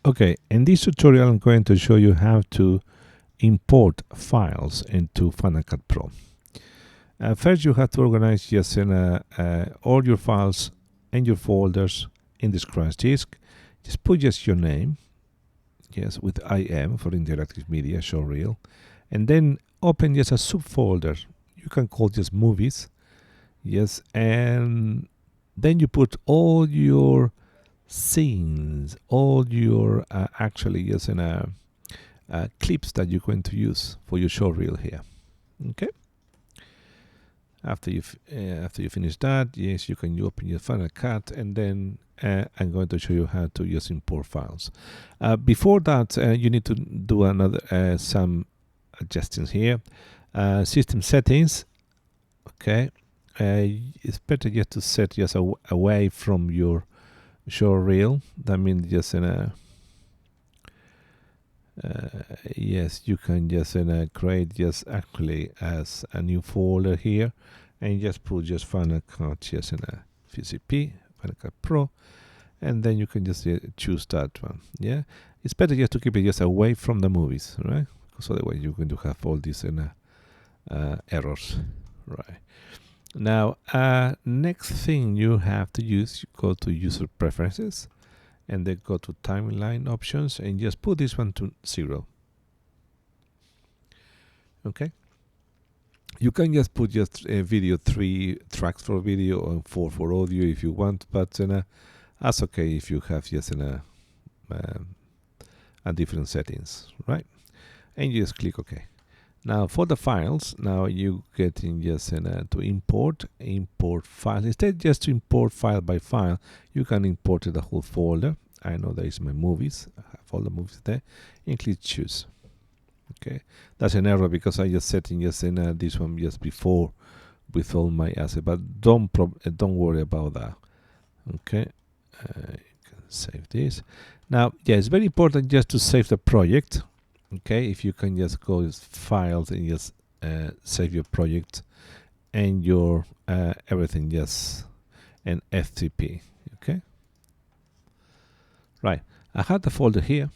Okay, in this tutorial I'm going to show you how to import files into Final Cut Pro. First you have to organize just all your files and your folders in this crash disk. Just put just your name, yes, with IM for interactive media, showreel, and then open just a subfolder. You can call just movies, yes, and then you put all your scenes, all your actually just clips that you're going to use for your show reel here. Okay. After you finish that, yes, you can open your Final Cut, and then I'm going to show you how to just import files. Before that, you need to do another some adjustments here. System settings. Okay. It's better just to set just away from your show reel. That means just yes, you can just create just actually as a new folder here, and just put just Final Cut just in a FCP, Final Cut Pro, and then you can just choose that one. Yeah, it's better just to keep it just away from the movies, right? Because otherwise you're going to have all these errors, right? Now, next thing you have to use, you go to user preferences, and then go to timeline options, and just put this one to 0. Okay. You can just put just video 3 tracks for video or 4 for audio if you want, but that's okay if you have just a different settings, right? And you just click OK. Now for the files, now you get in just to import files. Instead just to import file by file, you can import the whole folder. I know there is my movies. I have all the movies there. And click choose. Okay, that's an error because I just set in just this one just before with all my assets. But don't worry about that. Okay, you can save this. Now, yeah, it's very important just to save the project. Okay, if you can just go to files and just save your project and your everything just in FCP. Okay, right. I have the folder here,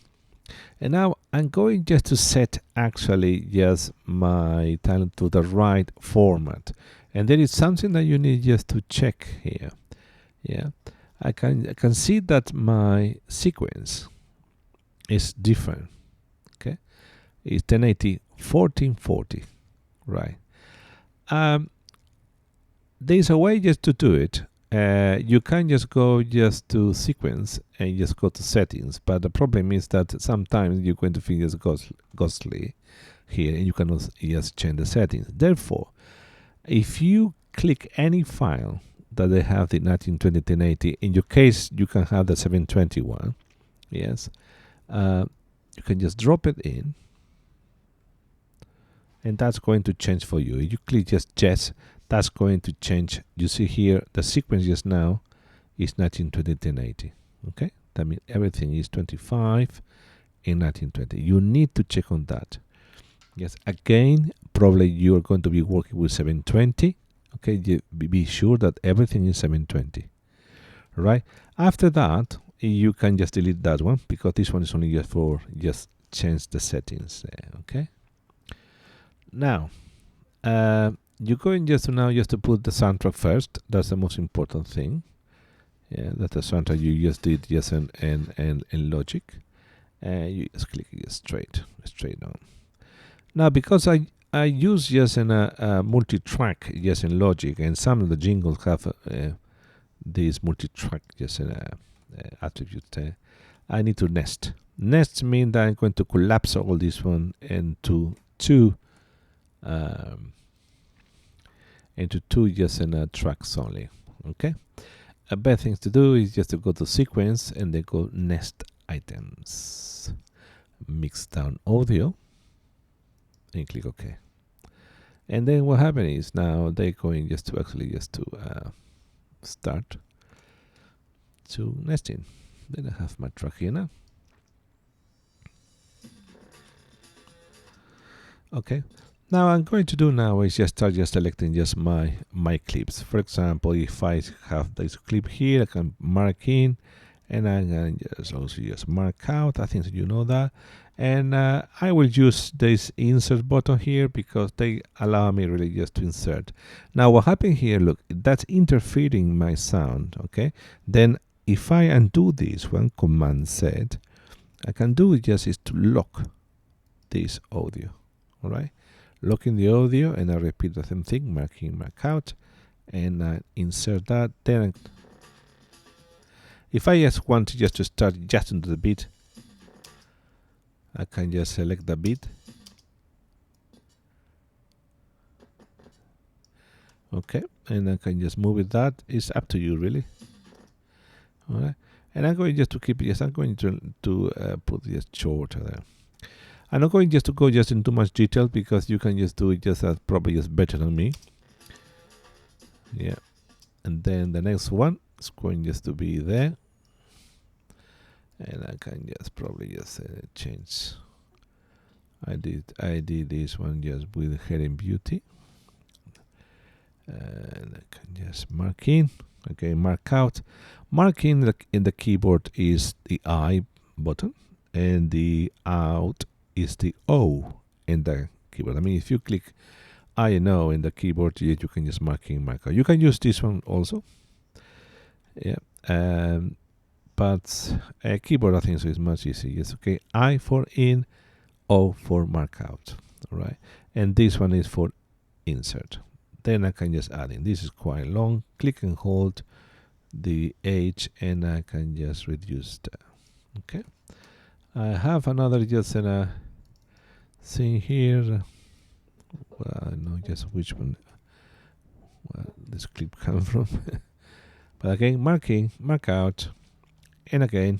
and now I'm going just to set actually just my title to the right format, and there is something that you need just to check here. Yeah, I can see that my sequence is different. Okay, it's 1080 1440, right? There's a way just to do it. You can just go just to sequence and just go to settings, but the problem is that sometimes you're going to feel just ghostly here, and you cannot just change the settings. Therefore, if you click any file that they have the 1920 1080, in your case you can have the 721, yes, you can just drop it in, and that's going to change for you. You click just yes, that's going to change. You see here the sequence just now is 1920 1080. Okay, that means everything is 25 in 1920. You need to check on that. Yes, again, probably you are going to be working with 720. Okay, be sure that everything is 720. Right, after that you can just delete that one because this one is only just for just change the settings there. Okay, now you're going just to put the soundtrack first. That's the most important thing. Yeah, that's the soundtrack you just did just in Logic. You just click it straight on. Now because I use just in a multi-track just in Logic, and some of the jingles have these multi-track just in attributes there. I need to nest. Nest means that I'm going to collapse all this one into two just in tracks only. Okay, a bad thing to do is just to go to sequence and then go nest items, mix down audio, and click OK. And then what happens is now they're going just to actually start to nesting. Then I have my track here now. Okay. Now I'm going to do now is just start just selecting just my clips. For example, if I have this clip here, I can mark in, and I'm going to just also just mark out. I think that you know that. And I will use this insert button here because they allow me really just to insert. Now what happened here, look, that's interfering my sound, okay? Then if I undo this one, Command Z, I can do it just is to lock this audio, all right? Locking the audio, and I repeat the same thing, mark in, mark out, and I insert that. Then if I just want to start just into the beat, I can just select the beat. Okay, and I can just move it. That is up to you, really. All right, and I'm going just to keep it. Yes, I'm going to put this shorter there. I'm not going just to go just into much detail because you can just do it just as probably just better than me. Yeah, and then the next one is going just to be there. And I can just probably just change. I did this one just with Heading Beauty, and I can just mark in. Okay, mark out. Marking in the keyboard is the I button, and the out is the O in the keyboard. I mean, if you click I and O in the keyboard, you can just mark in, mark out. You can use this one also. Yeah. But a keyboard, I think, so is much easier. Yes, okay. I for in, O for mark out. All right, and this one is for insert. Then I can just add in. This is quite long. Click and hold the H, and I can just reduce that. Okay. I have another just thing here. Well, I know just which one. This clip comes from. But again, marking, mark out. And again,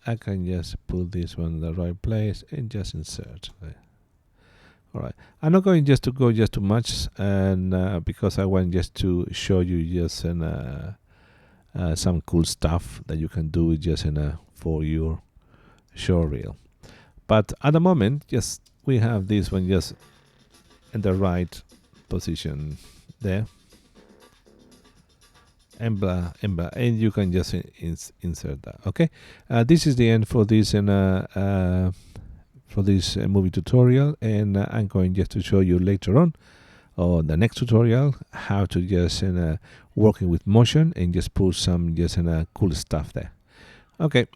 I can just put this one in the right place and just insert. All right, I'm not going just to go just too much, and because I want just to show you just some cool stuff that you can do just for your show reel. But at the moment, just we have this one just in the right position there. And you can just insert that. Okay, this is the end for this movie tutorial, and I'm going just to show you later on the next tutorial how to just working with motion and just put some just cool stuff there. Okay.